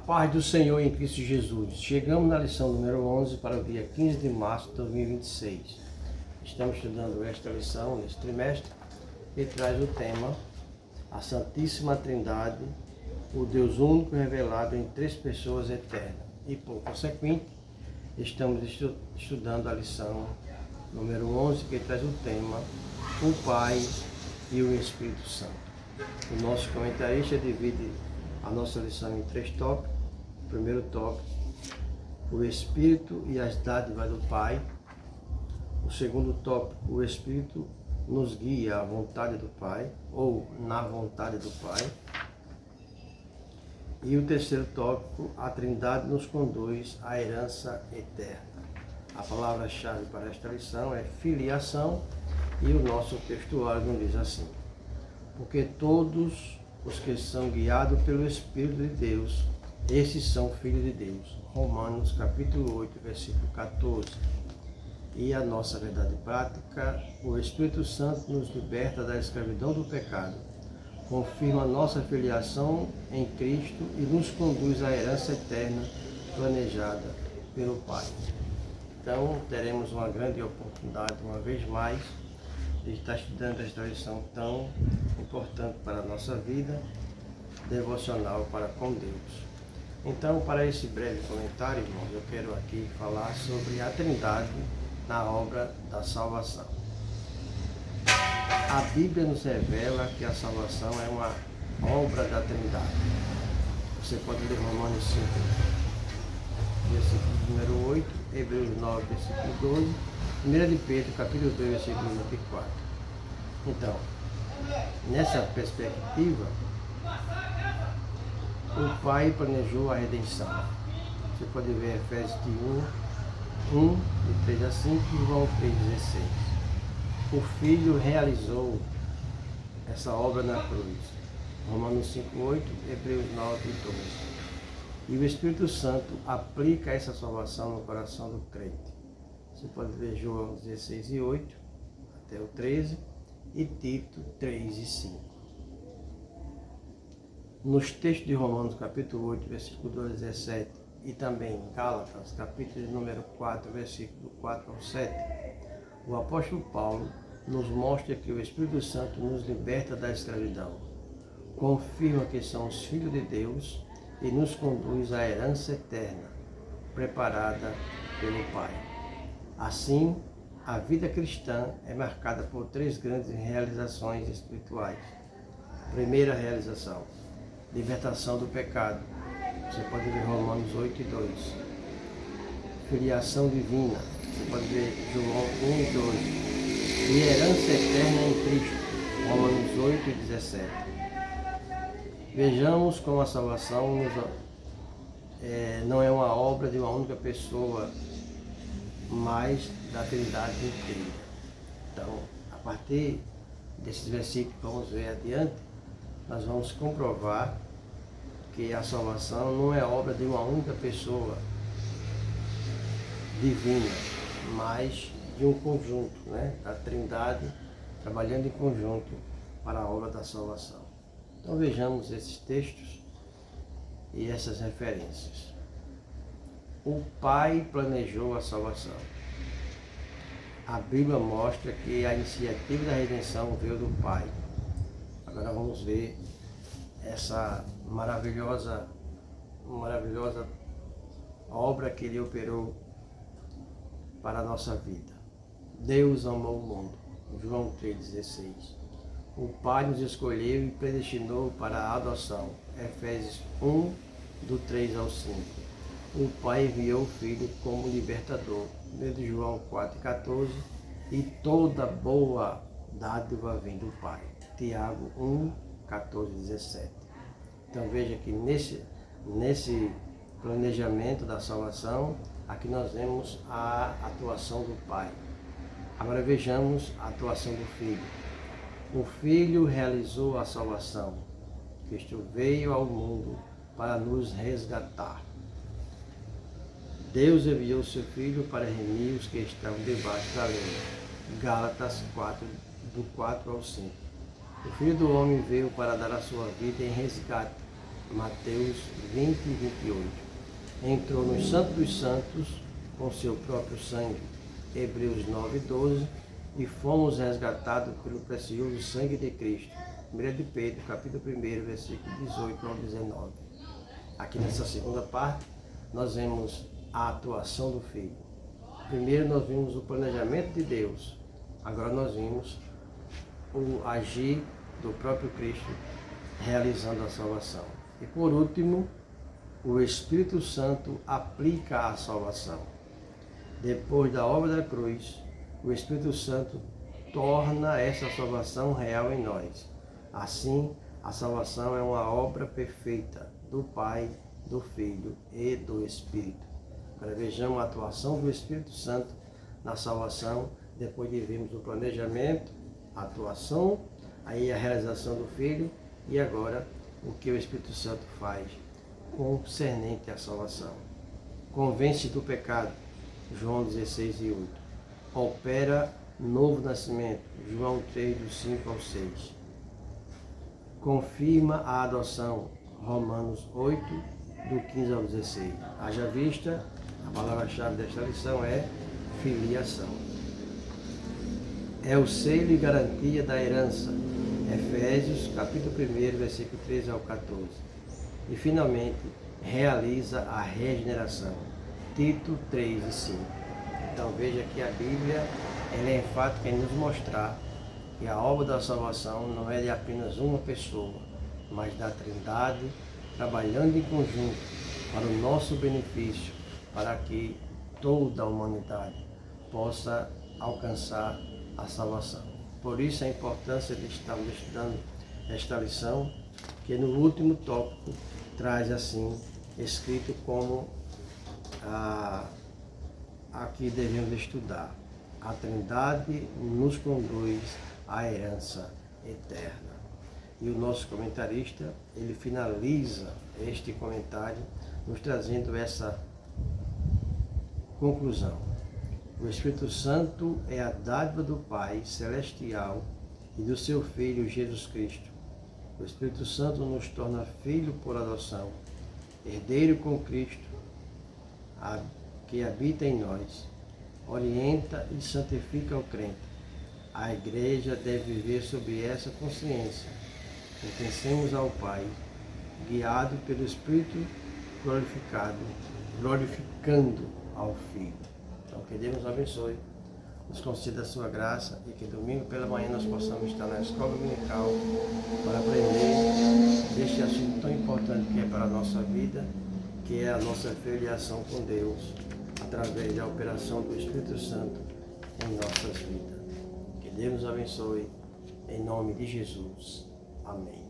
paz do Senhor em Cristo Jesus. Chegamos na lição número 11 para o dia 15 de março de 2026. Estamos estudando esta lição neste trimestre que traz o tema a Santíssima Trindade, o Deus único revelado em três pessoas eternas. E por consequente, estamos estudando a lição número 11 que traz o tema o Pai e o Espírito Santo. O nosso comentarista divide a nossa lição em três tópicos. O primeiro tópico, o Espírito e as dádivas do Pai. O segundo tópico, o Espírito nos guia à vontade do Pai, ou na vontade do Pai. E o terceiro tópico, a Trindade nos conduz à herança eterna. A palavra-chave para esta lição é filiação, e o nosso textuário nos diz assim: porque todos os que são guiados pelo Espírito de Deus, esses são filhos de Deus. Romanos capítulo 8, versículo 14. E a nossa verdade prática, o Espírito Santo nos liberta da escravidão do pecado, confirma nossa filiação em Cristo e nos conduz à herança eterna planejada pelo Pai. Então, teremos uma grande oportunidade, uma vez mais, de estar estudando esta lição tão importante para a nossa vida devocional para com Deus. Então, para esse breve comentário, irmãos, eu quero aqui falar sobre a Trindade na obra da salvação. A Bíblia nos revela que a salvação é uma obra da Trindade. Você pode ler Romanos 5, versículo número 8, Hebreus 9, versículo 12, 1 de Pedro, capítulo 2, versículo 24. Então, nessa perspectiva, o Pai planejou a redenção. Você pode ver Efésios 1, de 3 a 5 e João 3, 16. O Filho realizou essa obra na cruz. Romanos 5, 8, Hebreus 9 e 12. E o Espírito Santo aplica essa salvação no coração do crente. Você pode ver João 16 e 8 até o 13 e Tito 3 e 5. Nos textos de Romanos capítulo 8, versículo 12 a 17 e também Gálatas capítulo número 4, versículo 4 ao 7, o apóstolo Paulo nos mostra que o Espírito Santo nos liberta da escravidão, confirma que somos filhos de Deus e nos conduz à herança eterna, preparada pelo Pai. Assim, a vida cristã é marcada por três grandes realizações espirituais. Primeira realização, libertação do pecado. Você pode ver Romanos 8 e 2. Filiação divina. Você pode ver João 1 e 12. E herança eterna em Cristo. Romanos 8 e 17. Vejamos como a salvação não é uma obra de uma única pessoa, mas da Trindade inteira. Então, a partir desses versículos que vamos ver adiante, nós vamos comprovar que a salvação não é obra de uma única pessoa divina, mas de um conjunto, da Trindade trabalhando em conjunto para a obra da salvação. Então vejamos esses textos e essas referências. O Pai planejou a salvação. A Bíblia mostra que a iniciativa da redenção veio do Pai. Agora vamos ver essa maravilhosa obra que Ele operou para a nossa vida. Deus amou o mundo. João 3,16. O Pai nos escolheu e predestinou para a adoção. Efésios 1, do 3 ao 5. O Pai enviou o Filho como libertador. 1 João 4,14. E toda boa dádiva vem do Pai. Tiago 1, 14, 17. Então veja que nesse planejamento da salvação, aqui nós vemos a atuação do Pai. Agora vejamos a atuação do Filho. O Filho realizou a salvação. Cristo veio ao mundo para nos resgatar. Deus enviou seu Filho para remir os que estão debaixo da lei. Gálatas 4, do 4 ao 5. O Filho do Homem veio para dar a sua vida em resgate Mateus 20 e 28. Entrou no Santo dos Santos com seu próprio sangue, Hebreus 9, 12, e fomos resgatados pelo precioso sangue de Cristo. 1 de Pedro, capítulo 1, versículo 18 ao 19. Aqui nessa segunda parte, nós vemos a atuação do Filho. Primeiro nós vimos o planejamento de Deus, agora nós vimos o agir do próprio Cristo realizando a salvação. E por último, o Espírito Santo aplica a salvação. Depois da obra da cruz, o Espírito Santo torna essa salvação real em nós. Assim, a salvação é uma obra perfeita do Pai, do Filho e do Espírito. Agora vejamos a atuação do Espírito Santo na salvação, depois de vermos o planejamento, a atuação, aí a realização do Filho e agora o que o Espírito Santo faz concernente à salvação. Convence do pecado, João 16 e 8. Opera novo nascimento, João 3, do 5 ao 6. Confirma a adoção, Romanos 8, do 15 ao 16. Haja vista, a palavra-chave desta lição é filiação. É o selo e garantia da herança, Efésios, capítulo 1, versículo 13 ao 14. E, finalmente, realiza a regeneração, Tito 3 e 5. Então, veja que a Bíblia ela é enfática em nos mostrar que a obra da salvação não é de apenas uma pessoa, mas da Trindade, trabalhando em conjunto para o nosso benefício, para que toda a humanidade possa alcançar a salvação. Por isso a importância de estarmos estudando esta lição, que no último tópico traz assim, escrito como aqui devemos estudar. A Trindade nos conduz à herança eterna. E o nosso comentarista, ele finaliza este comentário nos trazendo essa conclusão. O Espírito Santo é a dádiva do Pai Celestial e do seu Filho Jesus Cristo. O Espírito Santo nos torna filho por adoção, herdeiro com Cristo, que habita em nós, orienta e santifica o crente. A Igreja deve viver sob essa consciência. Pertencemos ao Pai, guiado pelo Espírito glorificando ao Filho. Então, que Deus nos abençoe, nos conceda a sua graça e que domingo pela manhã nós possamos estar na escola dominical para aprender deste assunto tão importante que é para a nossa vida, que é a nossa filiação com Deus, através da operação do Espírito Santo em nossas vidas. Que Deus nos abençoe, em nome de Jesus. Amém.